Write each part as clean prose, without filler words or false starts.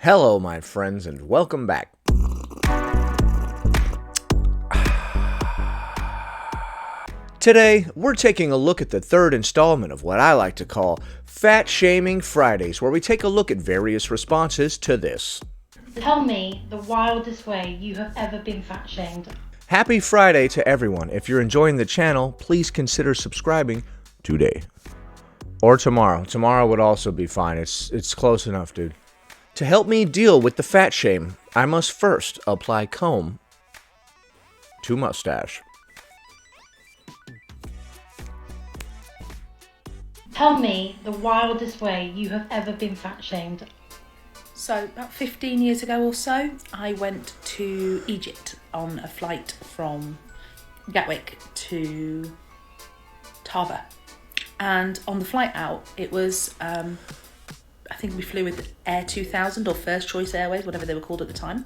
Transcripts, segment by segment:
Hello, my friends, and welcome back. Today, we're taking a look at the third installment of what I like to call Fat Shaming Fridays, where we take a look at various responses to this. Tell me the wildest way you have ever been fat shamed. Happy Friday to everyone. If you're enjoying the channel, please consider subscribing today. Or tomorrow. Tomorrow would also be fine. It's close enough, dude. To help me deal with the fat shame, I must first apply comb to mustache. Tell me the wildest way you have ever been fat shamed. So about 15 years ago or so, I went to Egypt on a flight from Gatwick to Tava. And on the flight out, it was, I think we flew with Air 2000 or First Choice Airways, whatever they were called at the time.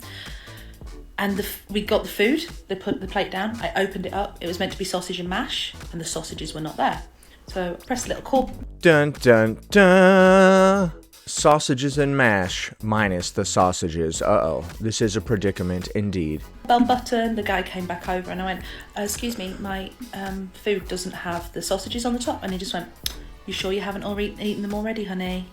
And we got the food, they put the plate down, I opened it up, it was meant to be sausage and mash, and the sausages were not there. So I pressed a little call. Dun dun dun! Sausages and mash, minus the sausages. Uh-oh, this is a predicament indeed. Bell button, the guy came back over and I went, excuse me, my food doesn't have the sausages on the top. And he just went, you sure you haven't already eaten them already, honey?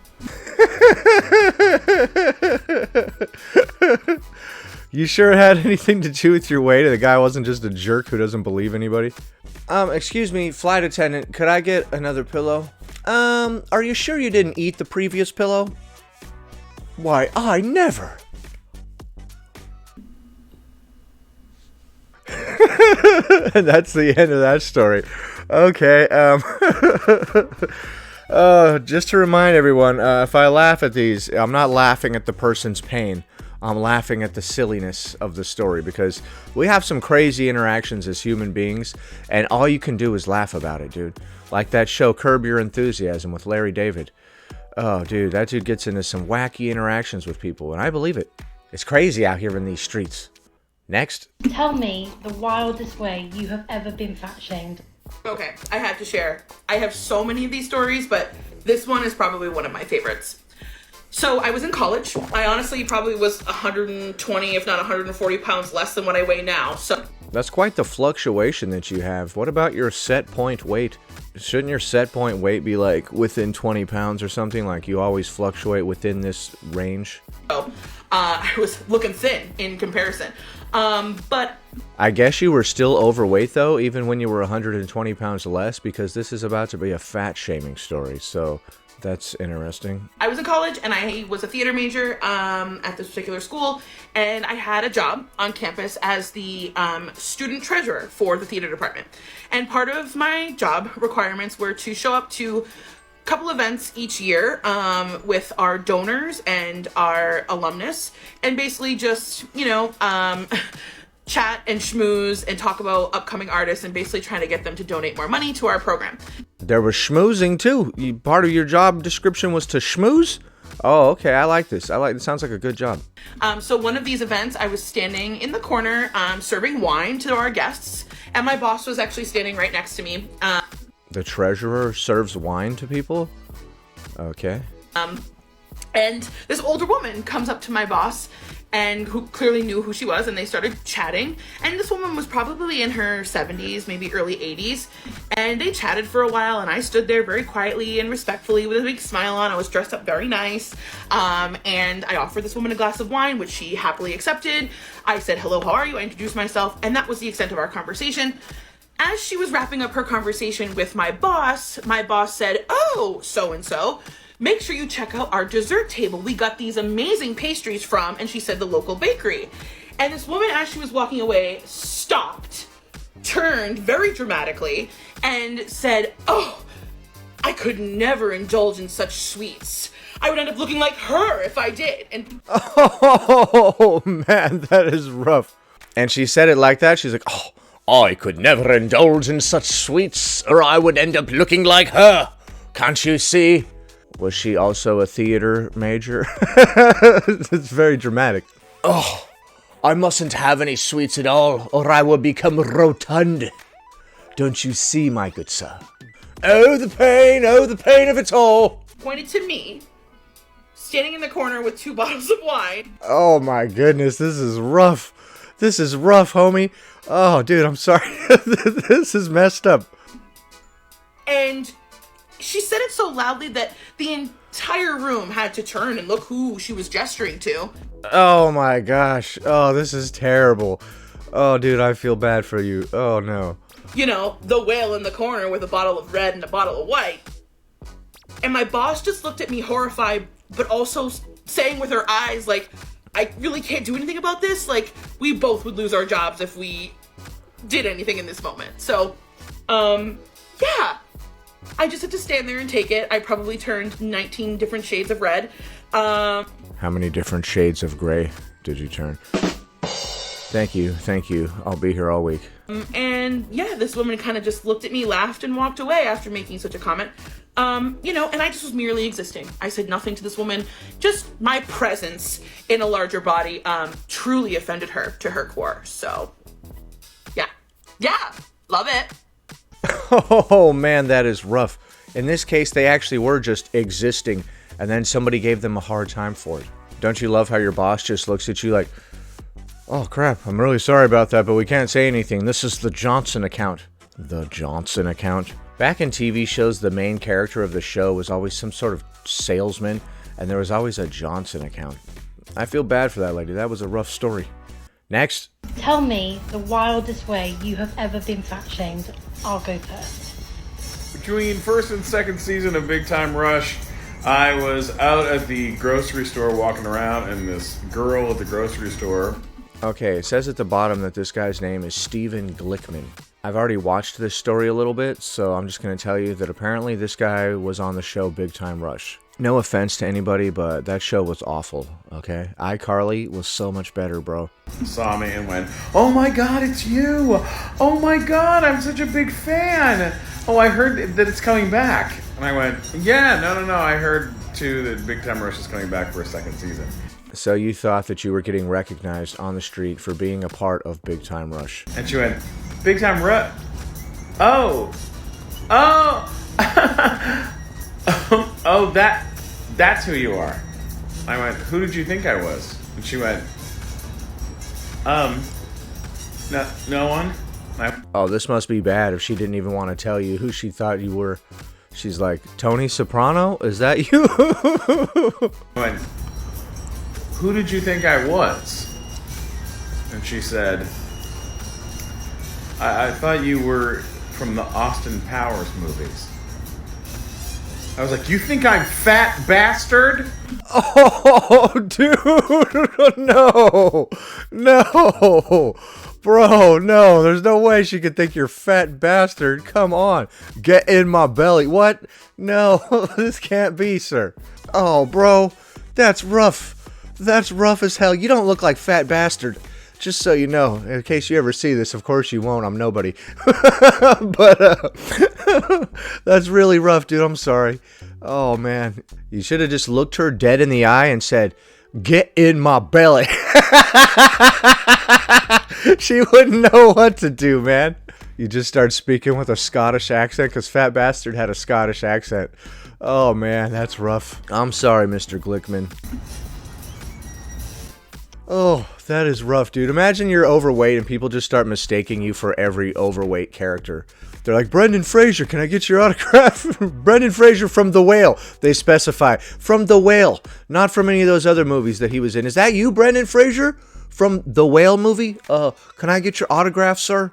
You sure it had anything to do with your weight? The guy wasn't just a jerk who doesn't believe anybody? Excuse me, flight attendant, could I get another pillow? Are you sure you didn't eat the previous pillow? Why, I never. And that's the end of that story. Okay, just to remind everyone, if I laugh at these, I'm not laughing at the person's pain. I'm laughing at the silliness of the story because we have some crazy interactions as human beings, and all you can do is laugh about it, dude. Like that show Curb Your Enthusiasm with Larry David. Oh, dude, that dude gets into some wacky interactions with people, and I believe it. It's crazy out here in these streets. Next. Tell me the wildest way you have ever been fat shamed. Okay, I had to share. I have so many of these stories, but this one is probably one of my favorites. So I was in college. I honestly probably was 120, if not 140 pounds less than what I weigh now. So That's quite the fluctuation that you have. What about your set point weight? Shouldn't your set point weight be like within 20 pounds or something? Like you always fluctuate within this range? I was looking thin in comparison. But I guess you were still overweight though, even when you were 120 pounds less, because this is about to be a fat shaming story. So that's interesting. I was in college and I was a theater major at this particular school, and I had a job on campus as the student treasurer for the theater department. And part of my job requirements were to show up to a couple events each year with our donors and our alumnus, and basically just, chat and schmooze and talk about upcoming artists and basically trying to get them to donate more money to our program. There was schmoozing too. Part of your job description was to schmooze? Oh, okay. I like this. It sounds like a good job. So one of these events, I was standing in the corner serving wine to our guests, and my boss was actually standing right next to me. The treasurer serves wine to people? Okay. And this older woman comes up to my boss, and who clearly knew who she was, and they started chatting. And this woman was probably in her 70s, maybe early 80s. And they chatted for a while, and I stood there very quietly and respectfully with a big smile on. I was dressed up very nice. And I offered this woman a glass of wine, which she happily accepted. I said, hello, how are you? I introduced myself, and that was the extent of our conversation. As she was wrapping up her conversation with my boss said, oh, so-and-so, make sure you check out our dessert table. We got these amazing pastries from, and she said, the local bakery. And this woman, as she was walking away, stopped, turned very dramatically, and said, oh, I could never indulge in such sweets. I would end up looking like her if I did. And oh, man, that is rough. And she said it like that. She's like, oh, I could never indulge in such sweets, or I would end up looking like her. Can't you see? Was she also a theater major? It's very dramatic. Oh, I mustn't have any sweets at all, or I will become rotund. Don't you see, my good sir? Oh, the pain of it all. pointed to me, standing in the corner with 2 bottles of wine. Oh my goodness, this is rough. This is rough, homie. Oh, dude, I'm sorry. This is messed up. And she said it so loudly that the entire room had to turn and look who she was gesturing to. Oh my gosh. Oh, this is terrible. Oh, dude, I feel bad for you. Oh, no. You know, the whale in the corner with a bottle of red and a bottle of white. And my boss just looked at me horrified, but also saying with her eyes, like, I really can't do anything about this. Like, we both would lose our jobs if we did anything in this moment. So, yeah. I just had to stand there and take it. I probably turned 19 different shades of red. How many different shades of gray did you turn? Thank you. I'll be here all week. And yeah, this woman kind of just looked at me, laughed, and walked away after making such a comment. You know, and I just was merely existing. I said nothing to this woman. Just my presence in a larger body truly offended her to her core. So, yeah, love it. Oh man, that is rough. In this case, they actually were just existing, and then somebody gave them a hard time for it. Don't you love how your boss just looks at you like, oh crap, I'm really sorry about that, but we can't say anything. This is the Johnson account. The Johnson account. Back in TV shows, the main character of the show was always some sort of salesman, and there was always a Johnson account. I feel bad for that lady. That was a rough story. Next. Tell me the wildest way you have ever been fat shamed. I'll go first. Between first and second season of Big Time Rush, I was out at the grocery store walking around, and this girl at the grocery store. Okay, it says at the bottom that this guy's name is Steven Glickman. I've already watched this story a little bit, so I'm just going to tell you that apparently this guy was on the show Big Time Rush. No offense to anybody, but that show was awful, okay? iCarly was so much better, bro. Saw me and went, oh my god, it's you! Oh my god, I'm such a big fan! Oh, I heard that it's coming back. And I went, yeah, no, I heard too that Big Time Rush is coming back for a second season. So you thought that you were getting recognized on the street for being a part of Big Time Rush. And she went, Big Time Rush? Oh, that's who you are. I went, who did you think I was? And she went, no one. Oh, this must be bad if she didn't even want to tell you who she thought you were. She's like, Tony Soprano? Is that you? I went, who did you think I was? And she said, I thought you were from the Austin Powers movies. I was like, you think I'm fat bastard? Oh, dude, no, bro, no, there's no way she could think you're fat bastard. Come on, get in my belly. What? No, this can't be, sir. Oh, bro, that's rough. That's rough as hell. You don't look like fat bastard. Just so you know, in case you ever see this, of course you won't, I'm nobody. But, that's really rough, dude, I'm sorry. Oh, man. You should have just looked her dead in the eye and said, get in my belly. She wouldn't know what to do, man. You just start speaking with a Scottish accent, because Fat Bastard had a Scottish accent. Oh, man, that's rough. I'm sorry, Mr. Glickman. Oh, that is rough, dude. Imagine you're overweight and people just start mistaking you for every overweight character. They're like, Brendan Fraser, can I get your autograph? Brendan Fraser from The Whale. They specify, from The Whale, not from any of those other movies that he was in. Is that you, Brendan Fraser? From The Whale movie? Can I get your autograph, sir?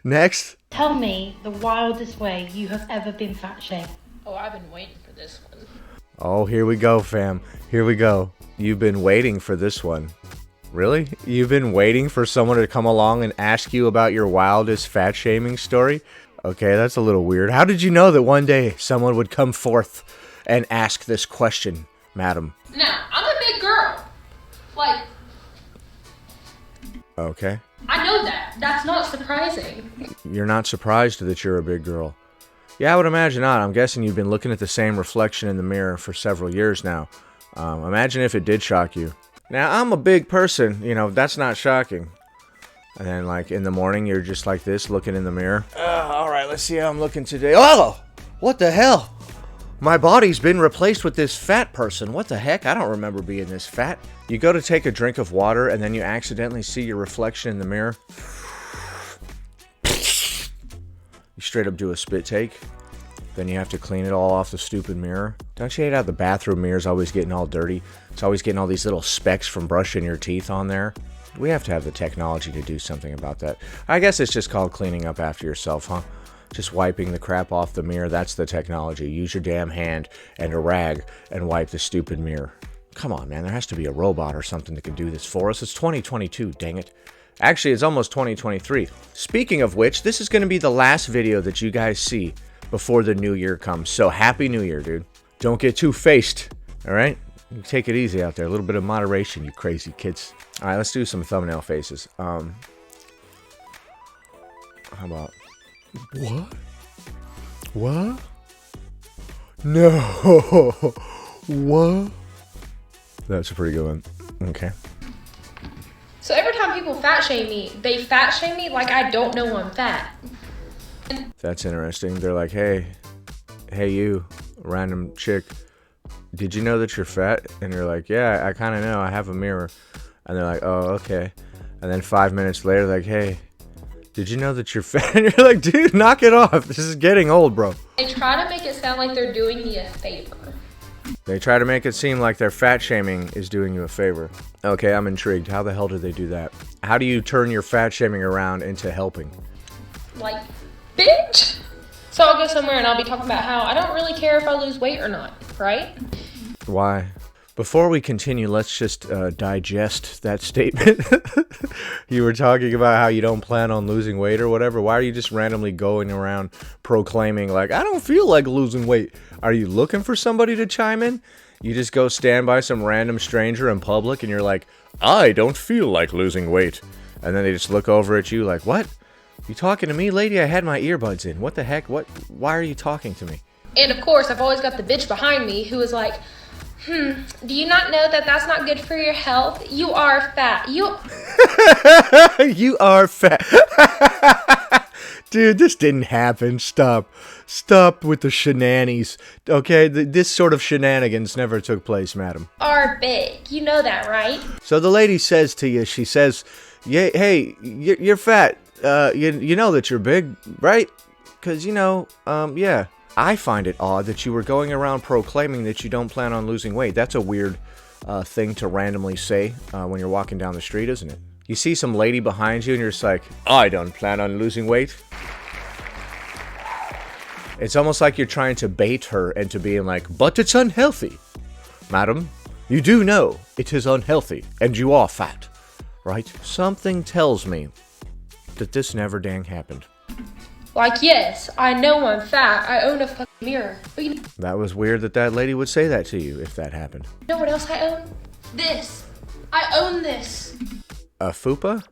Next. Tell me the wildest way you have ever been fat shamed. Oh, I've been waiting for this one. Oh, here we go, fam. Here we go. You've been waiting for this one. Really? You've been waiting for someone to come along and ask you about your wildest fat shaming story? Okay, that's a little weird. How did you know that one day someone would come forth and ask this question, madam? Now, I'm a big girl. Like, Okay. I know that. That's not surprising. You're not surprised that you're a big girl. Yeah, I would imagine not. I'm guessing you've been looking at the same reflection in the mirror for several years now. Imagine if it did shock you. Now, I'm a big person, you know, that's not shocking. And then, like, in the morning, you're just like this, looking in the mirror. Alright, let's see how I'm looking today. Oh! What the hell? My body's been replaced with this fat person. What the heck? I don't remember being this fat. You go to take a drink of water and then you accidentally see your reflection in the mirror. You straight up do a spit take. Then you have to clean it all off the stupid mirror. Don't you hate how the bathroom mirror's always getting all dirty? It's always getting all these little specks from brushing your teeth on there. We have to have the technology to do something about that. I guess it's just called cleaning up after yourself, huh? Just wiping the crap off the mirror, that's the technology. Use your damn hand and a rag and wipe the stupid mirror. Come on, man, there has to be a robot or something that can do this for us. It's 2022, dang it. Actually, it's almost 2023. Speaking of which, this is going to be the last video that you guys see before the new year comes. So happy new year, dude. Don't get too faced, all right? Take it easy out there. A little bit of moderation, you crazy kids. All right, let's do some thumbnail faces. How about... What? What? No. What? That's a pretty good one. Okay. So every time people fat shame me, they fat shame me like I don't know I'm fat. That's interesting. They're like, hey you, random chick, did you know that you're fat? And you're like, yeah, I kind of know. I have a mirror. And they're like, oh, okay. And then 5 minutes later, like, hey, did you know that you're fat? And you're like, dude, knock it off. This is getting old, bro. They try to make it sound like they're doing me a favor. They try to make it seem like their fat shaming is doing you a favor. Okay, I'm intrigued. How the hell did they do that? How do you turn your fat shaming around into helping? Like, bitch! So I'll go somewhere and I'll be talking about how I don't really care if I lose weight or not, right? Why? Before we continue, let's just digest that statement. You were talking about how you don't plan on losing weight or whatever. Why are you just randomly going around proclaiming, like, I don't feel like losing weight? Are you looking for somebody to chime in? You just go stand by some random stranger in public and you're like, I don't feel like losing weight. And then they just look over at you like, what? You talking to me, lady? I had my earbuds in. What the heck? What? Why are you talking to me? And of course, I've always got the bitch behind me who is like, do you not know that that's not good for your health? You are fat. You are fat. Dude, this didn't happen. Stop. Stop with the shenanigans. Okay, this sort of shenanigans never took place, madam. Are big. You know that, right? So the lady says to you, she says, yeah, hey, you're fat. You know that you're big, right? Because, yeah. I find it odd that you were going around proclaiming that you don't plan on losing weight. That's a weird thing to randomly say when you're walking down the street, isn't it? You see some lady behind you and you're just like, I don't plan on losing weight. It's almost like you're trying to bait her into being like, but it's unhealthy. Madam, you do know it is unhealthy and you are fat, right? Something tells me that this never dang happened. Like, yes, I know I'm fat. I own a fucking mirror. But you That was weird that lady would say that to you if that happened. know what else I own? This. I own this. A fupa?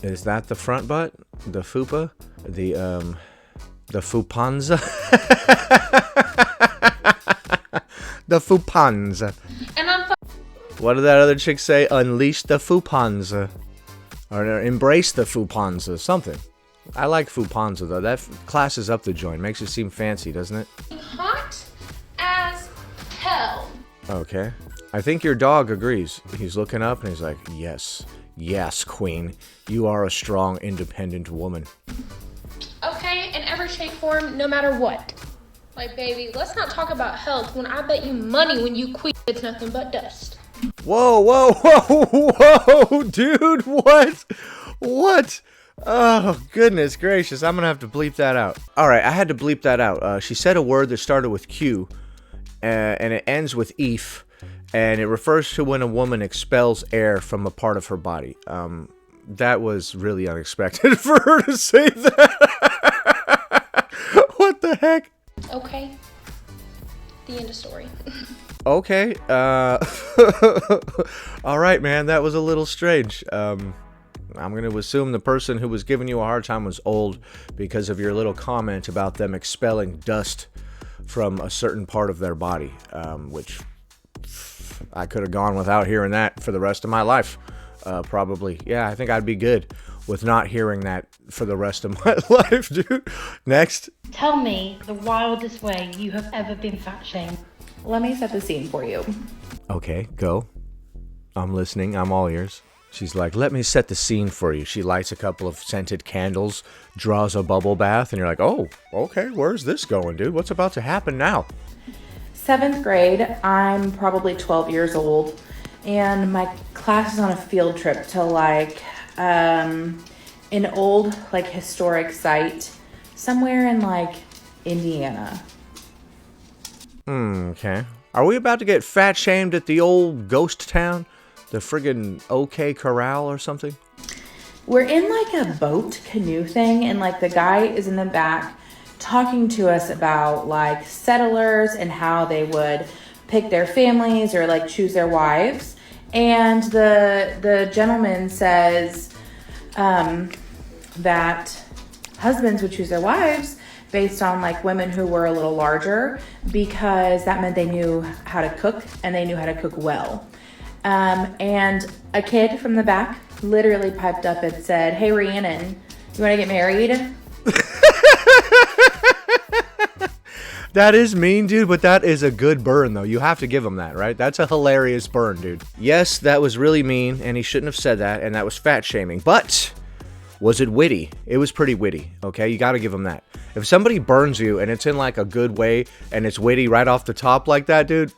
Is that the front butt? The fupa? The fupanza? The fupanza. And I'm What did that other chick say? Unleash the fupanza. Or embrace the fupanza. Something. I like fupanza though. That classes up the joint. Makes it seem fancy, doesn't it? hot as hell. Okay. I think your dog agrees. He's looking up and he's like, yes. Yes, queen. You are a strong, independent woman. Okay, in every shape, form, no matter what. Like, baby, let's not talk about health when I bet you money when you quit, it's nothing but dust. Whoa, whoa, whoa, whoa, dude, what? What? Oh, goodness gracious, I'm gonna have to bleep that out. Alright, I had to bleep that out. She said a word that started with Q, and it ends with eef, and it refers to when a woman expels air from a part of her body. That was really unexpected for her to say that. What the heck? Okay. The end of story. Okay, alright, man, that was a little strange. I'm going to assume the person who was giving you a hard time was old because of your little comment about them expelling dust from a certain part of their body, which I could have gone without hearing that for the rest of my life, probably. Yeah, I think I'd be good. with not hearing that for the rest of my life, dude. Next. Tell me the wildest way you have ever been fat shamed. Let me set the scene for you. Okay, go. I'm listening. I'm all ears. She's like, let me set the scene for you. She lights a couple of scented candles, draws a bubble bath, and you're like, oh, okay, where's this going, dude? What's about to happen now? 7th grade, I'm probably 12 years old, and my class is on a field trip to like an old like historic site somewhere in like Indiana. Okay. Are we about to get fat shamed at the old ghost town? The friggin' OK Corral or something? We're in like a boat canoe thing, and like the guy is in the back talking to us about like settlers and how they would pick their families or like choose their wives. And the gentleman says that husbands would choose their wives based on like women who were a little larger, because that meant they knew how to cook and they knew how to cook well. And a kid from the back literally piped up and said, "Hey, Rhiannon, you want to get married?" That is mean, dude, but that is a good burn, though. You have to give him that, right? That's a hilarious burn, dude. Yes, that was really mean, and he shouldn't have said that, and that was fat shaming. But was it witty? It was pretty witty, okay? You got to give him that. If somebody burns you and it's in like a good way and it's witty right off the top like that, dude,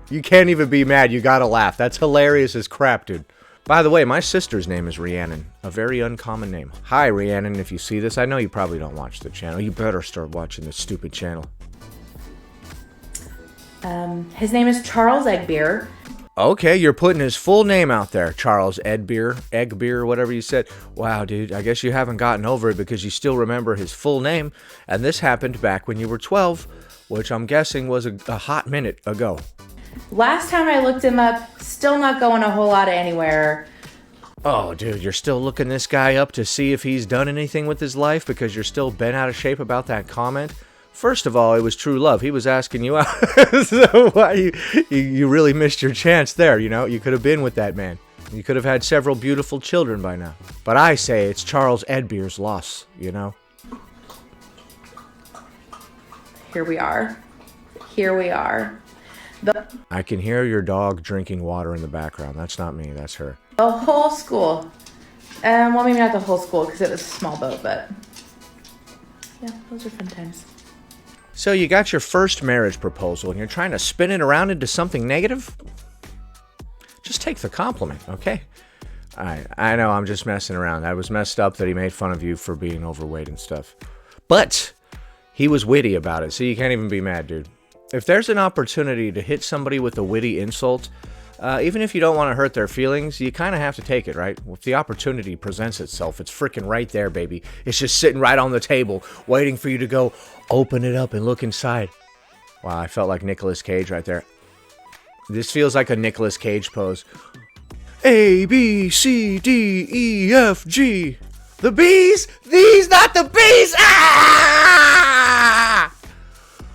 you can't even be mad. You got to laugh. That's hilarious as crap, dude. By the way, my sister's name is Rhiannon, a very uncommon name. Hi, Rhiannon, if you see this. I know you probably don't watch the channel. You better start watching this stupid channel. His name is Charles Eggbeer. Okay, you're putting his full name out there. Charles Eggbeer, whatever you said. Wow, dude, I guess you haven't gotten over it because you still remember his full name. And this happened back when you were 12, which I'm guessing was a hot minute ago. Last time I looked him up, still not going a whole lot of anywhere. Oh, dude, you're still looking this guy up to see if he's done anything with his life because you're still bent out of shape about that comment? First of all, it was true love. He was asking you out. So why you really missed your chance there, you know? You could have been with that man. You could have had several beautiful children by now. But I say it's Charles Eggbeer's loss, you know? Here we are. Here we are. I can hear your dog drinking water in the background. That's not me, that's her. The whole school. Well, maybe not the whole school because it was a small boat, but yeah, those are fun times. So you got your first marriage proposal and you're trying to spin it around into something negative? Just take the compliment, okay? I know I'm just messing around. I was messed up that he made fun of you for being overweight and stuff. But he was witty about it, so you can't even be mad, dude. If there's an opportunity to hit somebody with a witty insult, even if you don't want to hurt their feelings, you kind of have to take it, right? If the opportunity presents itself, it's freaking right there, baby. It's just sitting right on the table, waiting for you to go open it up and look inside. Wow, I felt like Nicolas Cage right there. This feels like a Nicolas Cage pose. A, B, C, D, E, F, G. The bees? These, not the bees! Ah!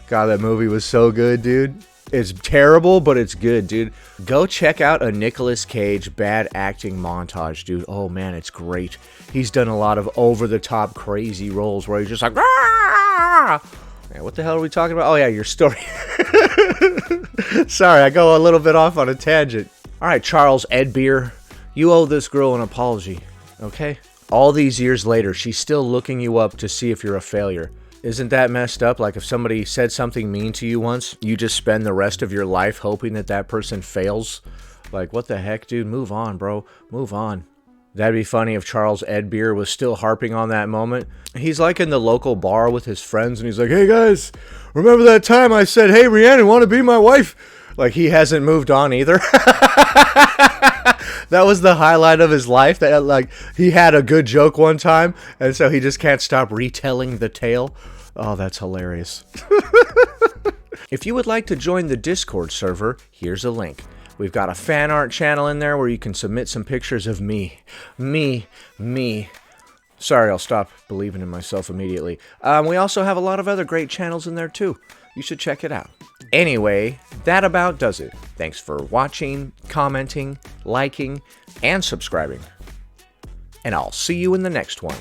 God, that movie was so good, dude. It's terrible, but it's good, dude. Go check out a Nicolas Cage bad acting montage, dude. Oh, man, it's great. He's done a lot of over-the-top crazy roles where he's just like, ah! Man, what the hell are we talking about? Oh, yeah, your story. Sorry, I go a little bit off on a tangent. All right, Charles Eggbeer, you owe this girl an apology, okay? All these years later, she's still looking you up to see if you're a failure. Isn't that messed up? Like if somebody said something mean to you once, you just spend the rest of your life hoping that that person fails? Like, what the heck, dude? Move on, bro. Move on. That'd be funny if Charles Eggbeer was still harping on that moment. He's like in the local bar with his friends and he's like, hey guys, remember that time I said, hey Rhiannon, want to be my wife? Like he hasn't moved on either. That was the highlight of his life. That like he had a good joke one time and so he just can't stop retelling the tale. Oh, that's hilarious. If you would like to join the Discord server, here's a link. We've got a fan art channel in there where you can submit some pictures of me. Sorry, I'll stop believing in myself immediately. We also have a lot of other great channels in there too. You should check it out. Anyway, that about does it. Thanks for watching, commenting, liking, and subscribing. and I'll see you in the next one.